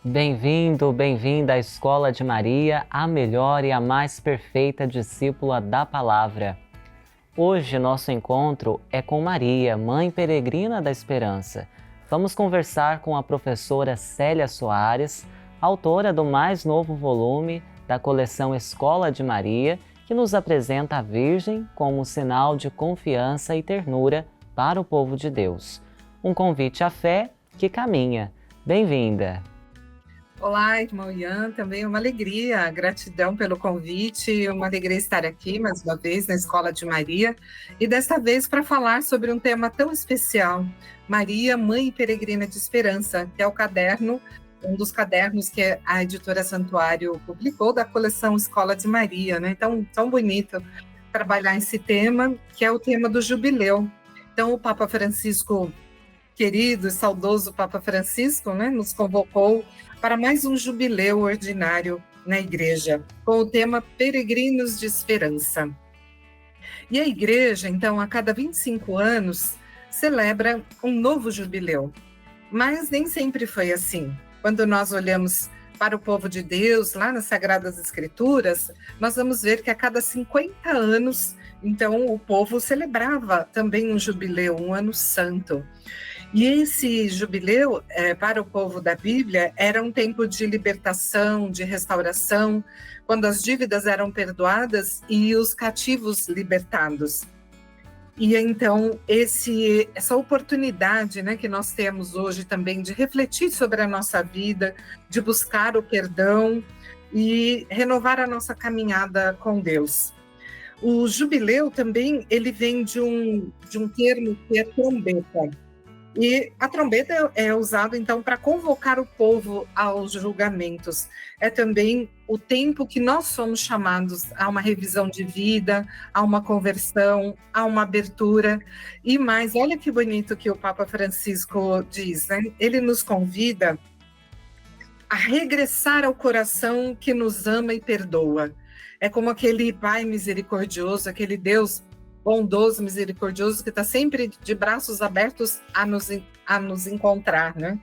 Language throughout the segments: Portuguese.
Bem-vindo, bem-vinda à Escola de Maria, a melhor e a mais perfeita discípula da Palavra. Hoje nosso encontro é com Maria, Mãe Peregrina da Esperança. Vamos conversar com a professora Célia Soares, autora do mais novo volume da coleção Escola de Maria, que nos apresenta a Virgem como sinal de confiança e ternura para o povo de Deus. Um convite à fé que caminha. Bem-vinda! Olá, irmão Ian, também uma alegria, gratidão pelo convite, uma alegria estar aqui mais uma vez na Escola de Maria e desta vez para falar sobre um tema tão especial, Maria, Mãe Peregrina de Esperança, que é o caderno, um dos cadernos que a editora Santuário publicou da coleção Escola de Maria, né? Então, tão bonito trabalhar esse tema, que é o tema do jubileu. Então, o Papa Francisco, querido e saudoso Papa Francisco, né, nos convocou para mais um jubileu ordinário na Igreja, com o tema Peregrinos de Esperança. E a Igreja, então, a cada 25 anos, celebra um novo jubileu. Mas nem sempre foi assim. Quando nós olhamos para o povo de Deus, lá nas Sagradas Escrituras, nós vamos ver que a cada 50 anos, então, o povo celebrava também um jubileu, um ano santo. E esse jubileu, para o povo da Bíblia, era um tempo de libertação, de restauração, quando as dívidas eram perdoadas e os cativos libertados. E então, essa oportunidade, né, que nós temos hoje também de refletir sobre a nossa vida, de buscar o perdão e renovar a nossa caminhada com Deus. O jubileu também, ele vem de um termo que é trombeta. E a trombeta é usada, então, para convocar o povo aos julgamentos. É também o tempo que nós somos chamados a uma revisão de vida, a uma conversão, a uma abertura. E mais, olha que bonito que o Papa Francisco diz, né? Ele nos convida a regressar ao coração que nos ama e perdoa. É como aquele Pai misericordioso, aquele Deus bondoso, misericordioso, que está sempre de braços abertos a nos encontrar, né?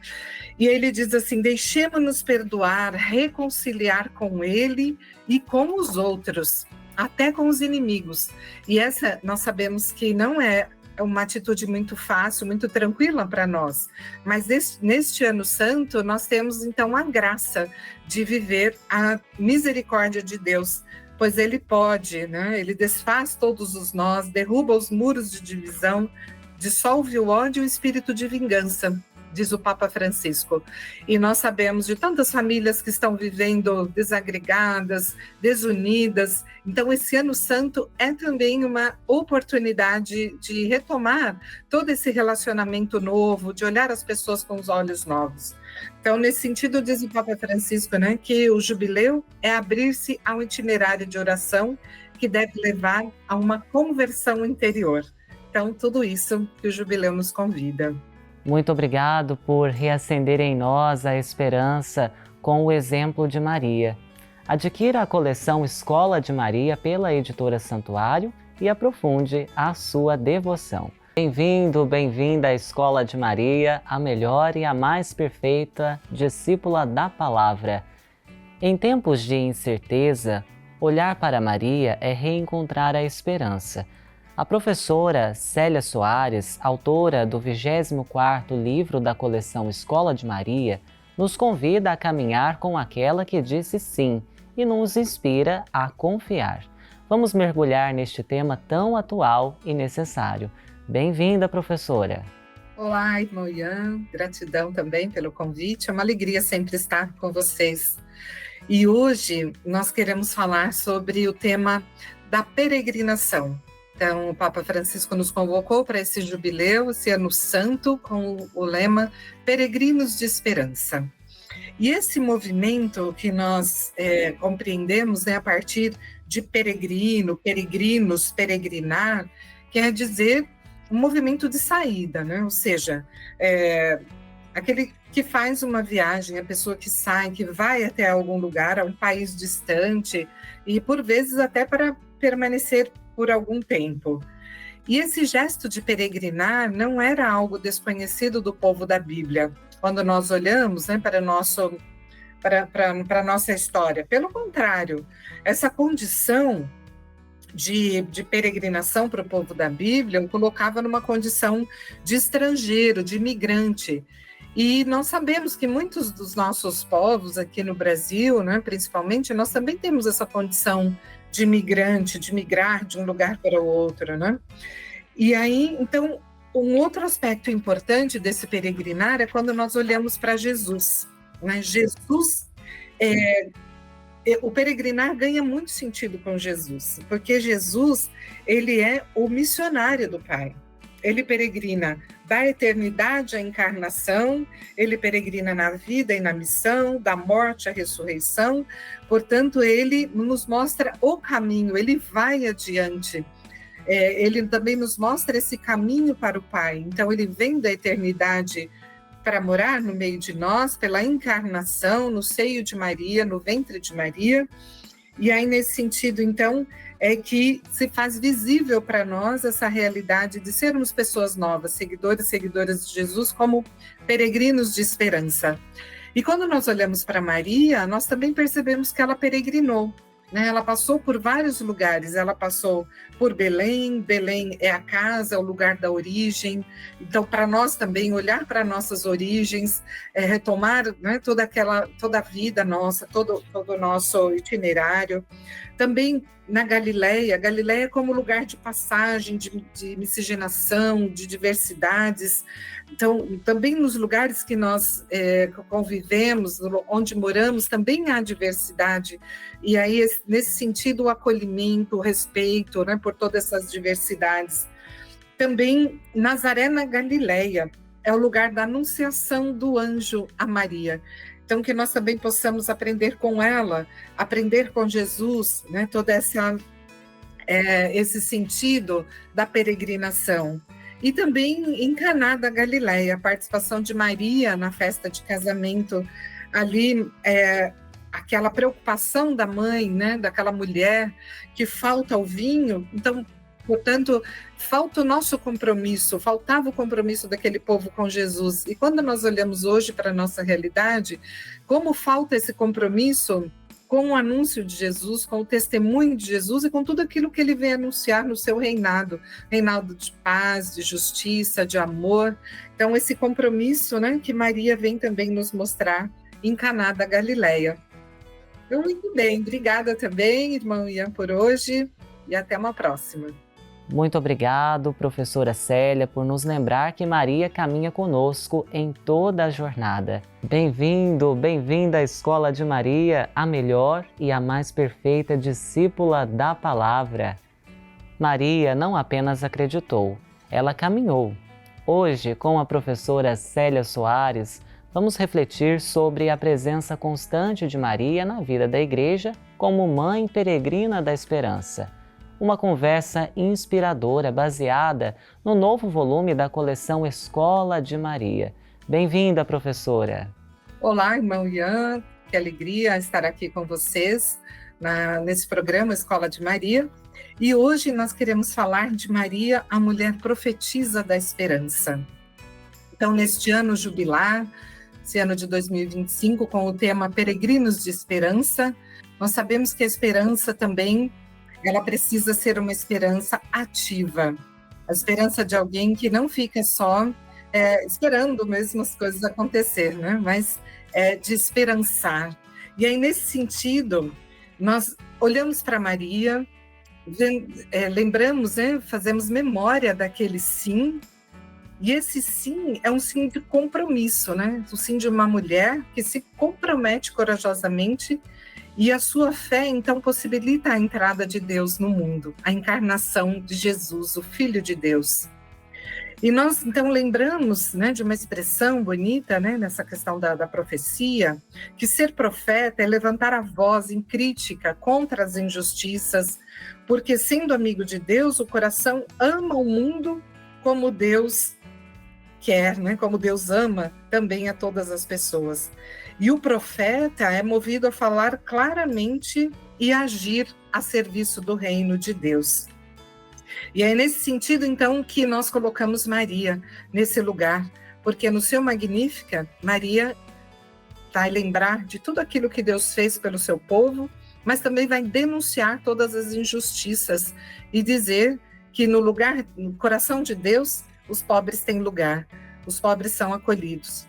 E ele diz assim, deixemos-nos perdoar, reconciliar com ele e com os outros, até com os inimigos. E essa, nós sabemos que não é uma atitude muito fácil, muito tranquila para nós, mas neste ano santo, nós temos então a graça de viver a misericórdia de Deus, pois ele pode, né? Ele desfaz todos os nós, derruba os muros de divisão, dissolve o ódio e o espírito de vingança, diz o Papa Francisco. E nós sabemos de tantas famílias que estão vivendo desagregadas, desunidas. Então, esse ano santo é também uma oportunidade de retomar todo esse relacionamento novo, de olhar as pessoas com os olhos novos. Então, nesse sentido, diz o Papa Francisco, né, que o jubileu é abrir-se a um itinerário de oração que deve levar a uma conversão interior. Então, tudo isso que o jubileu nos convida. Muito obrigado por reacender em nós a esperança com o exemplo de Maria. Adquira a coleção Escola de Maria pela editora Santuário e aprofunde a sua devoção. Bem-vindo, bem-vinda à Escola de Maria, a melhor e a mais perfeita discípula da Palavra. Em tempos de incerteza, olhar para Maria é reencontrar a esperança. A professora Célia Soares, autora do 24º livro da coleção Escola de Maria, nos convida a caminhar com aquela que disse sim e nos inspira a confiar. Vamos mergulhar neste tema tão atual e necessário. Bem-vinda, professora! Olá, irmão Ian, gratidão também pelo convite, é uma alegria sempre estar com vocês. E hoje nós queremos falar sobre o tema da peregrinação. Então, o Papa Francisco nos convocou para esse jubileu, esse ano santo, com o lema Peregrinos de Esperança. E esse movimento que nós compreendemos, né, a partir de peregrino, peregrinos, peregrinar, quer dizer um movimento de saída, né? Ou seja, aquele que faz uma viagem, a pessoa que sai, que vai até algum lugar, a um país distante, e por vezes até para permanecer por algum tempo. E esse gesto de peregrinar não era algo desconhecido do povo da Bíblia. Quando nós olhamos, né, para o nosso para a nossa história. Pelo contrário, essa condição de peregrinação para o povo da Bíblia o colocava numa condição de estrangeiro, de imigrante. E nós sabemos que muitos dos nossos povos aqui no Brasil, né, principalmente, nós também temos essa condição de imigrante, de migrar de um lugar para o outro, né? E aí, então, um outro aspecto importante desse peregrinar é quando nós olhamos para Jesus, né? Jesus, o peregrinar ganha muito sentido com Jesus, porque Jesus, ele é o missionário do Pai. Ele peregrina da eternidade à encarnação, ele peregrina na vida e na missão, da morte à ressurreição, portanto, ele nos mostra o caminho, ele vai adiante. Ele também nos mostra esse caminho para o Pai. Então, ele vem da eternidade para morar no meio de nós, pela encarnação, no seio de Maria, no ventre de Maria. E aí, nesse sentido, então, é que se faz visível para nós essa realidade de sermos pessoas novas, seguidores e seguidoras de Jesus, como peregrinos de esperança. E quando nós olhamos para Maria, nós também percebemos que ela peregrinou, né? Ela passou por vários lugares, ela passou por Belém, Belém é a casa, é o lugar da origem. Então, para nós também, olhar para nossas origens, retomar, né, toda a vida nossa, todo o nosso itinerário. Também na Galileia como lugar de passagem, de miscigenação, de diversidades. Então, também nos lugares que nós convivemos, onde moramos, também há diversidade. E aí, nesse sentido, o acolhimento, o respeito, né, por todas essas diversidades. Também Nazaré, na Galileia, é o lugar da anunciação do anjo a Maria. Então, que nós também possamos aprender com ela, aprender com Jesus, né, todo esse sentido da peregrinação. E também em Caná da Galileia, a participação de Maria na festa de casamento, ali aquela preocupação da mãe, né, daquela mulher que falta o vinho. Então, portanto, falta o nosso compromisso, faltava o compromisso daquele povo com Jesus. E quando nós olhamos hoje para a nossa realidade, como falta esse compromisso com o anúncio de Jesus, com o testemunho de Jesus e com tudo aquilo que ele vem anunciar no seu reinado de paz, de justiça, de amor. Então, esse compromisso, né, que Maria vem também nos mostrar em Caná da Galileia. Então, muito bem, obrigada também, irmão Ian, por hoje e até uma próxima. Muito obrigado, professora Célia, por nos lembrar que Maria caminha conosco em toda a jornada. Bem-vindo, bem-vinda à Escola de Maria, a melhor e a mais perfeita discípula da Palavra. Maria não apenas acreditou, ela caminhou. Hoje, com a professora Célia Soares, vamos refletir sobre a presença constante de Maria na vida da Igreja como mãe peregrina da esperança. Uma conversa inspiradora baseada no novo volume da coleção Escola de Maria. Bem-vinda, professora! Olá, irmão Ian, que alegria estar aqui com vocês nesse programa Escola de Maria. E hoje nós queremos falar de Maria, a mulher profetisa da esperança. Então, neste ano jubilar, esse ano de 2025, com o tema Peregrinos de Esperança, nós sabemos que a esperança também ela precisa ser uma esperança ativa, a esperança de alguém que não fica só esperando mesmo as coisas acontecer, né? Mas de esperançar. E aí, nesse sentido, nós olhamos para Maria, lembramos, fazemos memória daquele sim, e esse sim é um sim de compromisso, né? O sim de uma mulher que se compromete corajosamente. E a sua fé, então, possibilita a entrada de Deus no mundo, a encarnação de Jesus, o Filho de Deus. E nós, então, lembramos, né, de uma expressão bonita, né, nessa questão da profecia, que ser profeta é levantar a voz em crítica contra as injustiças, porque, sendo amigo de Deus, o coração ama o mundo como Deus quer, né, como Deus ama também a todas as pessoas. E o profeta é movido a falar claramente e agir a serviço do reino de Deus. E é nesse sentido, então, que nós colocamos Maria nesse lugar, porque no seu Magnífica, Maria vai lembrar de tudo aquilo que Deus fez pelo seu povo, mas também vai denunciar todas as injustiças e dizer que no coração de Deus, os pobres têm lugar, os pobres são acolhidos.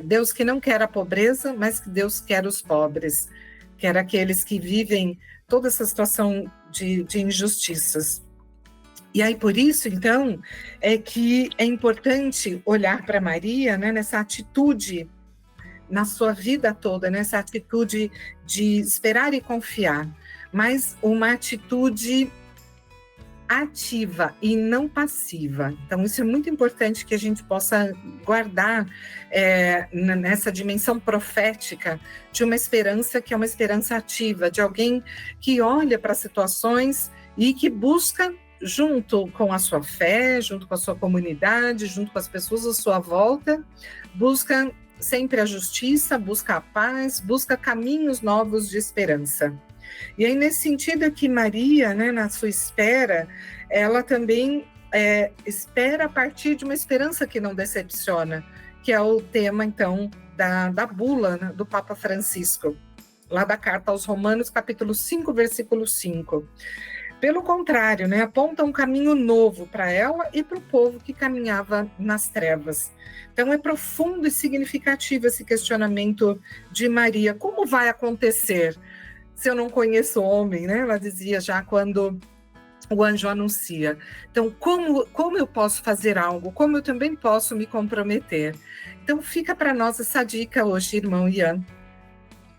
Deus que não quer a pobreza, mas que Deus quer os pobres, quer aqueles que vivem toda essa situação de injustiças. E aí, por isso, então, é que é importante olhar para Maria, né, nessa atitude, na sua vida toda, nessa atitude de esperar e confiar, mas uma atitude ativa e não passiva. Então, isso é muito importante que a gente possa guardar nessa dimensão profética de uma esperança que é uma esperança ativa, de alguém que olha para situações e que busca, junto com a sua fé, junto com a sua comunidade, junto com as pessoas à sua volta, busca sempre a justiça, busca a paz, busca caminhos novos de esperança. E aí, nesse sentido, é que Maria, né, na sua espera, ela também espera a partir de uma esperança que não decepciona, que é o tema, então, da bula, né, do Papa Francisco, lá da carta aos Romanos, capítulo 5, versículo 5. Pelo contrário, né, aponta um caminho novo para ela e para o povo que caminhava nas trevas. Então, é profundo e significativo esse questionamento de Maria. Como vai acontecer se eu não conheço o homem, né? Ela dizia já quando o anjo anuncia. Então, como eu posso fazer algo? Como eu também posso me comprometer? Então, fica para nós essa dica hoje, irmão Ian.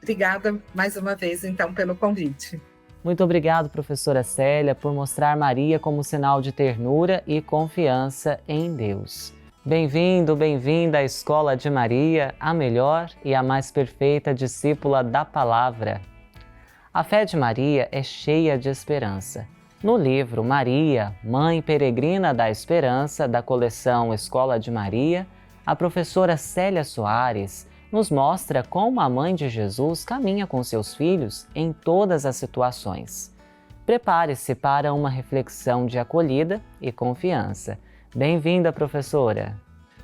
Obrigada mais uma vez, então, pelo convite. Muito obrigado, professora Célia, por mostrar Maria como sinal de ternura e confiança em Deus. Bem-vindo, bem-vinda à Escola de Maria, a melhor e a mais perfeita discípula da Palavra. A fé de Maria é cheia de esperança. No livro Maria, Mãe Peregrina da Esperança, da coleção Escola de Maria, a professora Célia Soares nos mostra como a mãe de Jesus caminha com seus filhos em todas as situações. Prepare-se para uma reflexão de acolhida e confiança. Bem-vinda, professora!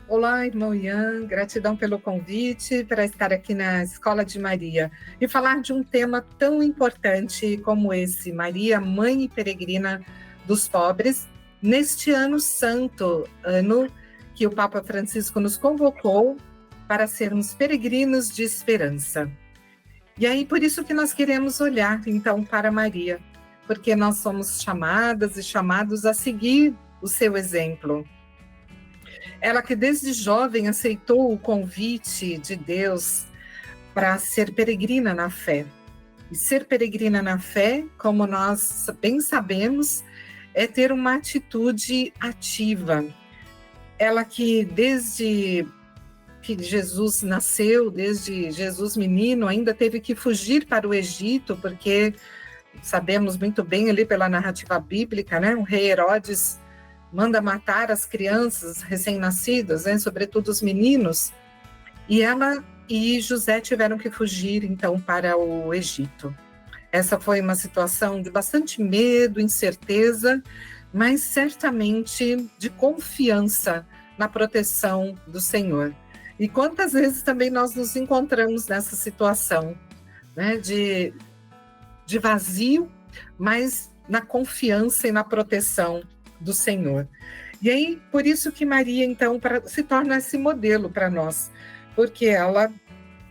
Olá, irmão Ian, gratidão pelo convite para estar aqui na Escola de Maria e falar de um tema tão importante como esse, Maria, Mãe e Peregrina dos Pobres, neste ano santo, ano que o Papa Francisco nos convocou para sermos peregrinos de esperança. E aí, por isso que nós queremos olhar, então, para Maria, porque nós somos chamadas e chamados a seguir o seu exemplo. Ela que desde jovem aceitou o convite de Deus para ser peregrina na fé. E ser peregrina na fé, como nós bem sabemos, é ter uma atitude ativa. Ela que desde que Jesus nasceu, desde Jesus menino, ainda teve que fugir para o Egito, porque sabemos muito bem ali pela narrativa bíblica, né? O rei Herodes manda matar as crianças recém-nascidas, né? Sobretudo os meninos, e ela e José tiveram que fugir, então, para o Egito. Essa foi uma situação de bastante medo, incerteza, mas certamente de confiança na proteção do Senhor. E quantas vezes também nós nos encontramos nessa situação, né, de vazio, mas na confiança e na proteção do Senhor. E aí, por isso que Maria, então, se torna esse modelo para nós, porque ela,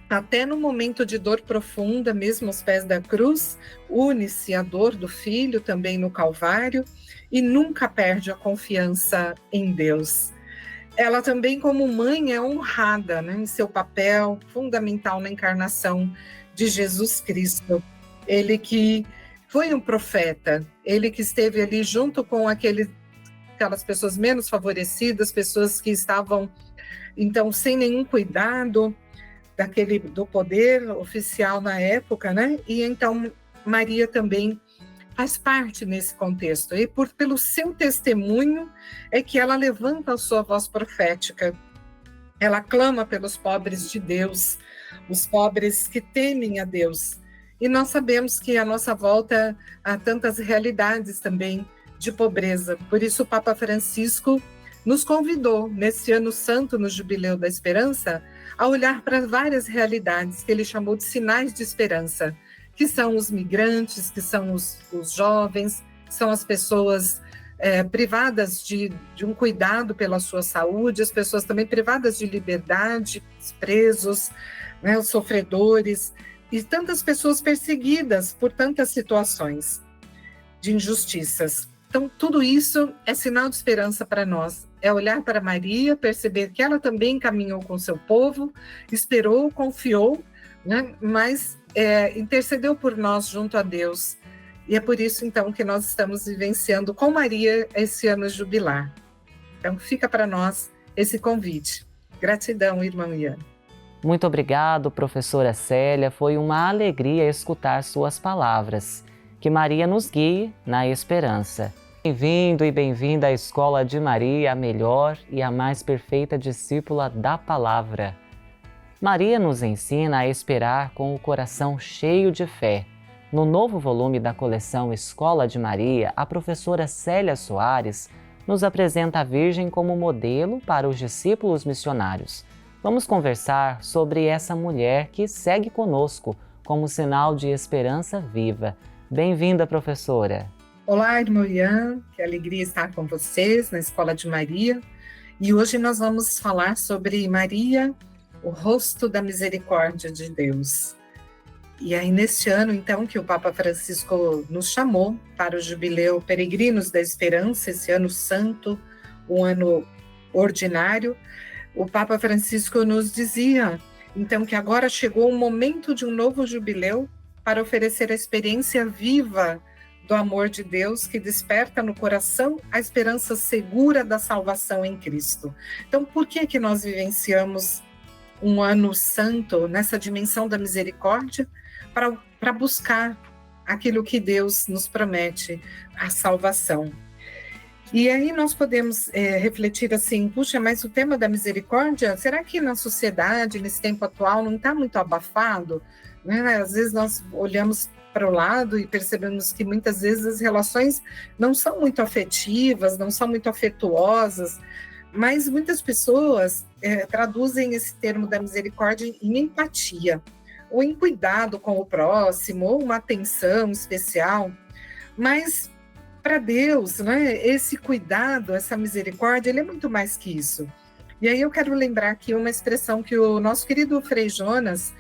até no momento de dor profunda, mesmo aos pés da cruz, une-se à dor do filho também no Calvário e nunca perde a confiança em Deus. Ela também, como mãe, é honrada, né, em seu papel fundamental na encarnação de Jesus Cristo. Ele que foi um profeta, ele que esteve ali junto com aquelas pessoas menos favorecidas, pessoas que estavam, então, sem nenhum cuidado do poder oficial na época, né? E então Maria também faz parte nesse contexto. E pelo seu testemunho é que ela levanta a sua voz profética. Ela clama pelos pobres de Deus, os pobres que temem a Deus. E nós sabemos que à nossa volta há tantas realidades também de pobreza. Por isso o Papa Francisco nos convidou, nesse ano santo, no Jubileu da Esperança, a olhar para várias realidades que ele chamou de sinais de esperança, que são os migrantes, que são os jovens, que são as pessoas privadas de um cuidado pela sua saúde, as pessoas também privadas de liberdade, os presos, né, os sofredores, e tantas pessoas perseguidas por tantas situações de injustiças. Então, tudo isso é sinal de esperança para nós. É olhar para Maria, perceber que ela também caminhou com seu povo, esperou, confiou, né, mas intercedeu por nós junto a Deus. E é por isso, então, que nós estamos vivenciando com Maria esse ano jubilar. Então, fica para nós esse convite. Gratidão, irmão Ian. Muito obrigado, professora Célia. Foi uma alegria escutar suas palavras. Que Maria nos guie na esperança. Bem-vindo e bem-vinda à Escola de Maria, a melhor e a mais perfeita discípula da palavra. Maria nos ensina a esperar com o coração cheio de fé. No novo volume da coleção Escola de Maria, a professora Célia Soares nos apresenta a Virgem como modelo para os discípulos missionários. Vamos conversar sobre essa mulher que segue conosco como sinal de esperança viva. Bem-vinda, professora. Olá, irmão Ian, que alegria estar com vocês na Escola de Maria. E hoje nós vamos falar sobre Maria, o rosto da misericórdia de Deus. E aí, neste ano, então, que o Papa Francisco nos chamou para o Jubileu Peregrinos da Esperança, esse ano santo, um ano ordinário, o Papa Francisco nos dizia, então, que agora chegou o momento de um novo jubileu para oferecer a experiência viva do amor de Deus que desperta no coração a esperança segura da salvação em Cristo. Então, por que nós vivenciamos um ano santo nessa dimensão da misericórdia? Para buscar aquilo que Deus nos promete, a salvação. E aí nós podemos refletir assim, puxa, mas o tema da misericórdia, será que na sociedade, nesse tempo atual, não está muito abafado? Né? Às vezes nós olhamos para o lado e percebemos que muitas vezes as relações não são muito afetivas, não são muito afetuosas, mas muitas pessoas traduzem esse termo da misericórdia em empatia, ou em cuidado com o próximo, ou uma atenção especial. Mas para Deus, né, esse cuidado, essa misericórdia, ele é muito mais que isso. E aí eu quero lembrar aqui uma expressão que o nosso querido Frei Jonas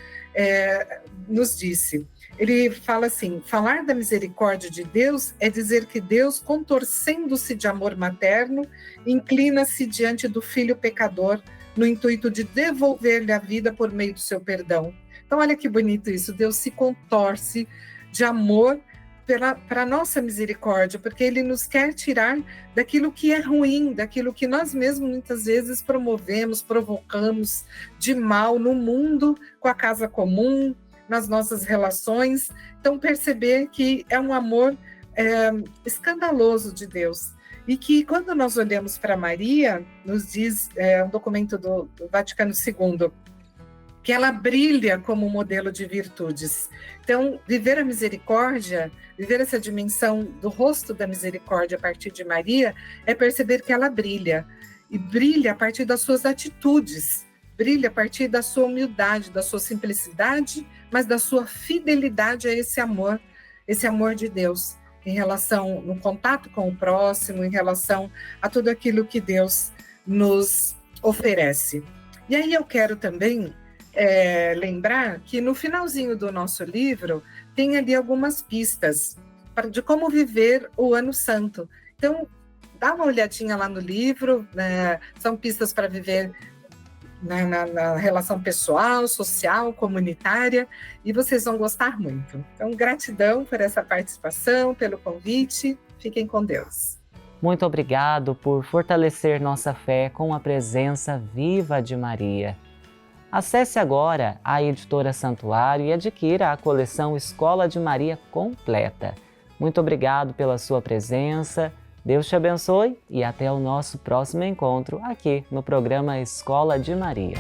nos disse. Ele fala assim, falar da misericórdia de Deus é dizer que Deus, contorcendo-se de amor materno, inclina-se diante do filho pecador, no intuito de devolver-lhe a vida por meio do seu perdão. Então, olha que bonito isso, Deus se contorce de amor para a nossa misericórdia, porque Ele nos quer tirar daquilo que é ruim, daquilo que nós mesmos muitas vezes promovemos, provocamos de mal no mundo, com a casa comum, nas nossas relações. Então, perceber que é um amor escandaloso de Deus. E que quando nós olhamos para Maria, nos diz um documento do Vaticano II, que ela brilha como modelo de virtudes. Então, viver a misericórdia, viver essa dimensão do rosto da misericórdia a partir de Maria, é perceber que ela brilha. E brilha a partir das suas atitudes, brilha a partir da sua humildade, da sua simplicidade, mas da sua fidelidade a esse amor de Deus, em relação, no contato com o próximo, em relação a tudo aquilo que Deus nos oferece. E aí eu quero também lembrar que no finalzinho do nosso livro tem ali algumas pistas de como viver o Ano Santo. Então, dá uma olhadinha lá no livro, né? São pistas para viver na relação pessoal, social, comunitária, e vocês vão gostar muito. Então, gratidão por essa participação, pelo convite. Fiquem com Deus. Muito obrigado por fortalecer nossa fé com a presença viva de Maria. Acesse agora a Editora Santuário e adquira a coleção Escola de Maria completa. Muito obrigado pela sua presença, Deus te abençoe e até o nosso próximo encontro aqui no programa Escola de Maria.